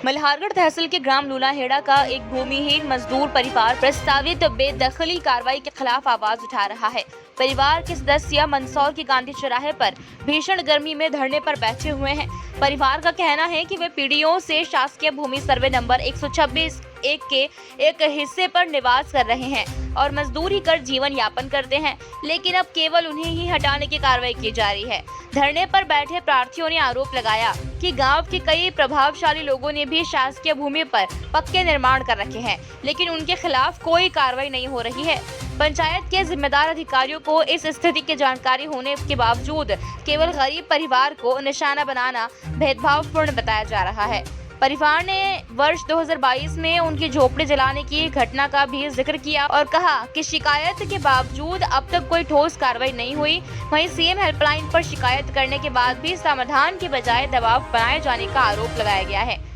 मल्हारगढ़ तहसील के ग्राम लूनाहेड़ा का एक भूमिहीन मजदूर परिवार प्रस्तावित बेदखली कार्रवाई के खिलाफ आवाज उठा रहा है। परिवार के सदस्य मंदसौर के गांधी चौराहे पर भीषण गर्मी में धरने पर बैठे हुए हैं। परिवार का कहना है कि वे पीढ़ियों से शासकीय भूमि सर्वे नंबर 126 एक के एक हिस्से पर निवास कर रहे हैं और मजदूरी कर जीवन यापन करते हैं, लेकिन अब केवल उन्हें ही हटाने की कार्रवाई की जा रही है। धरने पर बैठे प्रार्थियों ने आरोप लगाया कि गांव के कई प्रभावशाली लोगों ने भी शासकीय भूमि पर पक्के निर्माण कर रखे हैं, लेकिन उनके खिलाफ कोई कार्रवाई नहीं हो रही है। पंचायत के जिम्मेदार अधिकारियों को इस स्थिति की जानकारी होने के बावजूद केवल गरीब परिवार को निशाना बनाना भेदभावपूर्ण बताया जा रहा है। परिवार ने वर्ष 2022 में उनकी झोपड़ी जलाने की घटना का भी जिक्र किया और कहा कि शिकायत के बावजूद अब तक कोई ठोस कार्रवाई नहीं हुई। वहीं सीएम हेल्पलाइन पर शिकायत करने के बाद भी समाधान के बजाय दबाव बनाए जाने का आरोप लगाया गया है।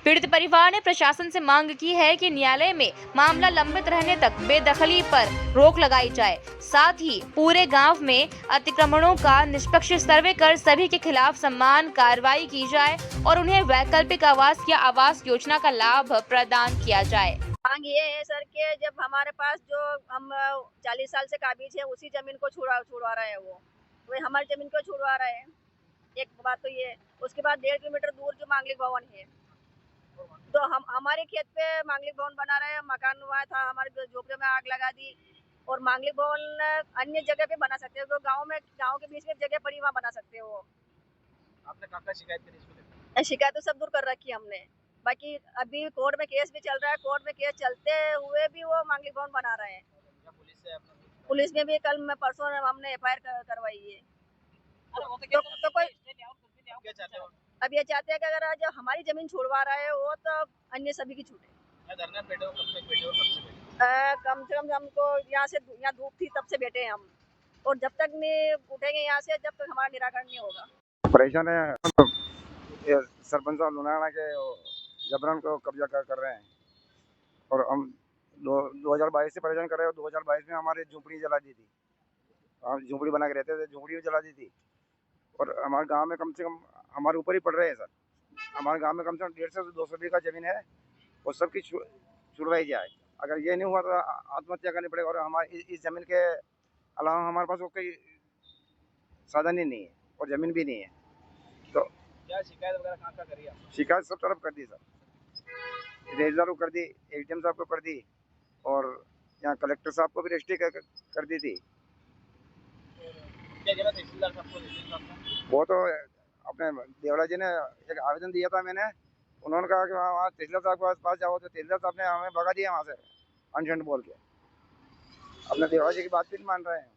पीड़ित परिवार ने प्रशासन से मांग की है कि न्यायालय में मामला लंबित रहने तक बेदखली पर रोक लगाई जाए, साथ ही पूरे गांव में अतिक्रमणों का निष्पक्ष सर्वे कर सभी के खिलाफ समान कार्रवाई की जाए और उन्हें वैकल्पिक आवास या आवास योजना का लाभ प्रदान किया जाए। मांग ये है सर कि जब हमारे पास जो हम 40 साल से काबिज है उसी जमीन को छुड़वा रहे हैं, वो हमारी जमीन को छुड़वा रहे हैं। एक बात तो ये, उसके बाद 1.5 किलोमीटर दूर जो मांगलिक भवन है, तो हम हमारे खेत पे मांगलिक भवन बना रहे हैं। मकान हुआ था, हमारे झोपड़े में आग लगा दी और मांगलिक भवन अन्य जगह पे बना सकते हो, गांव के बीच में जगह पड़ी वहाँ बना सकते हो। आपने कहाँ शिकायत करी इसको? शिकायत तो सब दूर कर रखी हमने, बाकी अभी कोर्ट में केस भी चल रहा है। कोर्ट में केस चलते हुए भी वो मांगलिक भवन बना रहे हैं। पुलिस में भी कल परसों हमने FIR करवाई है। तो कोई अब ये चाहते हैं कि अगर आज हमारी जमीन छुड़वा रहा है वो, तो अन्य सभी की छूटे। कम से कम हमको यहाँ धूप थी तब से बैठे हैं हम, और जब तक नहीं उठेंगे यहाँ से, जब तक हमारा निराकरण नहीं होगा। परेशान है सरपंच साहब लुनाना के जबरन को कब्जा कर रहे हैं और हम 2022 से परेशान कर रहे हैं। 2022 में हमारे झोपड़ी जला दी थी, हम झोपड़ी बना के रहते थे, झोपड़ी भी जला दी थी। और हमारे गांव में कम से कम हमारे ऊपर ही पड़ रहे हैं सर। हमारे गांव में कम से कम 150 से 200 बीघा जमीन है और सबकी छुड़वाई जाए। अगर ये नहीं हुआ तो आत्महत्या करनी पड़ेगा। और हमारे इस जमीन के अलावा हमारे पास कोई साधन ही नहीं है और ज़मीन भी नहीं है। तो क्या शिकायत वगैरह कहाँ करी आप? शिकायत सब तरफ कर दी सर, तहसीलदार को कर दी, ADM साहब को कर दी और यहाँ कलेक्टर साहब को भी रजिस्ट्री कर दी थी। क्या कहना तहसीलदार साहब को? वो तो अपने देवड़ा जी ने एक आवेदन दिया था मैंने, उन्होंने कहा कि वहाँ तहसीलदार साहब के पास जाओ, तो तहसीलदार साहब ने हमें भगा दिया वहाँ से अनशंट बोल के। अपने देवड़ा जी की बात भी नहीं मान रहे हैं।